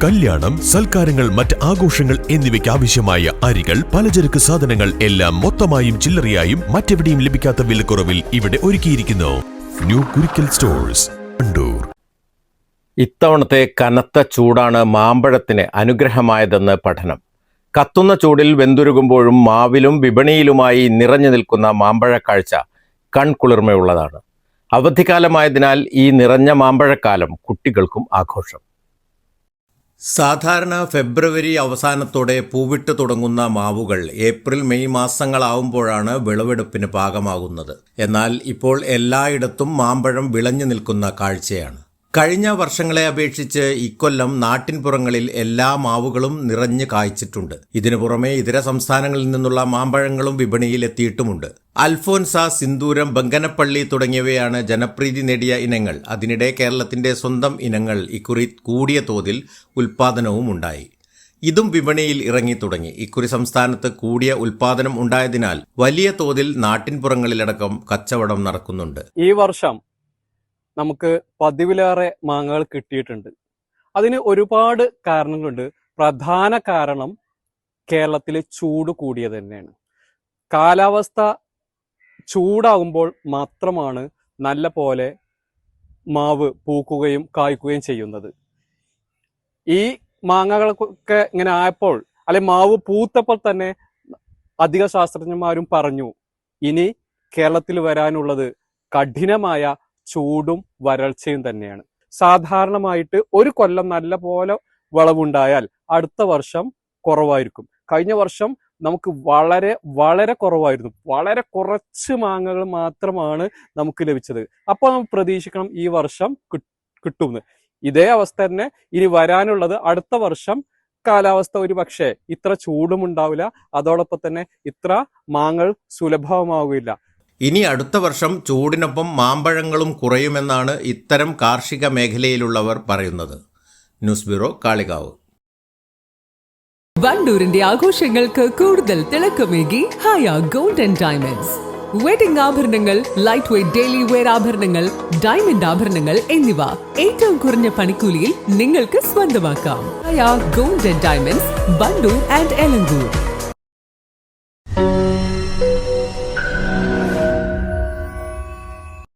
കല്യാണം, സൽക്കാരങ്ങൾ, മറ്റ് ആഘോഷങ്ങൾ എന്നിവയ്ക്ക് ആവശ്യമായ അരികൾ, പലചരക്ക് സാധനങ്ങൾ എല്ലാം മൊത്തമായും ചില്ലറയായും മറ്റെവിടെയും ലഭിക്കാത്ത വിലക്കുറവിൽ ഇവിടെ ഒരുക്കിയിരിക്കുന്നു. New Kurikkal stores, Wandoor. ഇത്തവണത്തെ കനത്ത ചൂടാണ് മാമ്പഴത്തിന് അനുഗ്രഹമായതെന്ന് പഠനം. കത്തുന്ന ചൂടിൽ വെന്തുരുകുമ്പോഴും മാവിലും വിപണിയിലുമായി നിറഞ്ഞു നിൽക്കുന്ന മാമ്പഴക്കാഴ്ച കൺകുളിർമയുള്ളതാണ്. അവധിക്കാലമായതിനാൽ ഈ നിറഞ്ഞ മാമ്പഴക്കാലം കുട്ടികൾക്കും ആഘോഷം. സാധാരണ ഫെബ്രുവരി അവസാനത്തോടെ പൂവിട്ട് തുടങ്ങുന്ന മാവുകൾ ഏപ്രിൽ മെയ് മാസങ്ങളാവുമ്പോഴാണ് വിളവെടുപ്പിന് പാകമാകുന്നത്. എന്നാൽ ഇപ്പോൾ എല്ലായിടത്തും മാമ്പഴം വിളഞ്ഞു നിൽക്കുന്ന കാഴ്ചയാണ്. കഴിഞ്ഞ വർഷങ്ങളെ അപേക്ഷിച്ച് ഇക്കൊല്ലം നാട്ടിൻപുറങ്ങളിൽ എല്ലാ മാവുകളും നിറഞ്ഞു കായ്ച്ചിട്ടുണ്ട്. ഇതിനു പുറമെ ഇതര സംസ്ഥാനങ്ങളിൽ നിന്നുള്ള മാമ്പഴങ്ങളും വിപണിയിൽ എത്തിയിട്ടുമുണ്ട്. അൽഫോൻസ, സിന്ദൂരം, ബങ്കനപ്പള്ളി തുടങ്ങിയവയാണ് ജനപ്രീതി നേടിയ ഇനങ്ങൾ. അതിനിടെ കേരളത്തിന്റെ സ്വന്തം ഇനങ്ങൾ ഇക്കുറി കൂടിയ തോതിൽ ഉൽപാദനവും ഉണ്ടായി. ഇതും വിപണിയിൽ ഇറങ്ങി തുടങ്ങി. ഇക്കുറി സംസ്ഥാനത്ത് കൂടിയ ഉൽപാദനം ഉണ്ടായതിനാൽ വലിയ തോതിൽ നാട്ടിൻപുറങ്ങളിലടക്കം കച്ചവടം നടക്കുന്നുണ്ട്. ഈ വർഷം നമുക്ക് പതിവിലേറെ മാങ്ങകൾ കിട്ടിയിട്ടുണ്ട്. അതിന് ഒരുപാട് കാരണങ്ങളുണ്ട്. പ്രധാന കാരണം കേരളത്തിലെ ചൂട് കൂടിയത് തന്നെയാണ്. കാലാവസ്ഥ ചൂടാകുമ്പോൾ മാത്രമാണ് നല്ല പോലെ മാവ് പൂക്കുകയും കായ്ക്കുകയും ചെയ്യുന്നത്. ഈ മാങ്ങകളൊക്കെ ഇങ്ങനെ ആയപ്പോൾ, അല്ലെ മാവ് പൂത്തപ്പോൾ തന്നെ അധിക ശാസ്ത്രജ്ഞന്മാരും പറഞ്ഞു, ഇനി കേരളത്തിൽ വരാനുള്ളത് കഠിനമായ ചൂടും വരൾച്ചയും തന്നെയാണ്. സാധാരണമായിട്ട് ഒരു കൊല്ലം നല്ല പോലെ വിളവുണ്ടായാൽ അടുത്ത വർഷം കുറവായിരിക്കും. കഴിഞ്ഞ വർഷം നമുക്ക് വളരെ വളരെ കുറവായിരുന്നു. വളരെ കുറച്ച് മാങ്ങകൾ മാത്രമാണ് നമുക്ക് ലഭിച്ചത്. അപ്പോൾ നമുക്ക് പ്രതീക്ഷിക്കണം ഈ വർഷം കിട്ടുമെന്ന്. ഇതേ അവസ്ഥ തന്നെ ഇനി വരാനുള്ളത്. അടുത്ത വർഷം കാലാവസ്ഥ ഒരു പക്ഷേ ഇത്ര ചൂടും ഉണ്ടാവില്ല, അതോടൊപ്പം തന്നെ ഇത്ര മാങ്ങകൾ സുലഭമാവുകയില്ല. ഇനി അടുത്ത വർഷം ചൂടിനൊപ്പം മാമ്പഴങ്ങളും കുറയുമെന്നാണ് ഇത്തരം കാർഷിക മേഖലയിലുള്ളവർ പറയുന്നത്. News bureau, Kalikavu. വണ്ടൂരിന്റെ ആഘോഷങ്ങൾക്ക് കൂടുതൽ തിളക്കമേകി Haya gold and diamonds. Wedding ആഭരണങ്ങൾ, ലൈറ്റ് വെയ്റ്റ് ഡെയിലി വെയർ ആഭരണങ്ങൾ, ഡയമണ്ട് ആഭരണങ്ങൾ എന്നിവ ഏറ്റവും കുറഞ്ഞ പണിക്കൂലിയിൽ നിങ്ങൾക്ക് സ്വന്തമാക്കാം. Haya gold and diamonds, Wandoor and Elankur.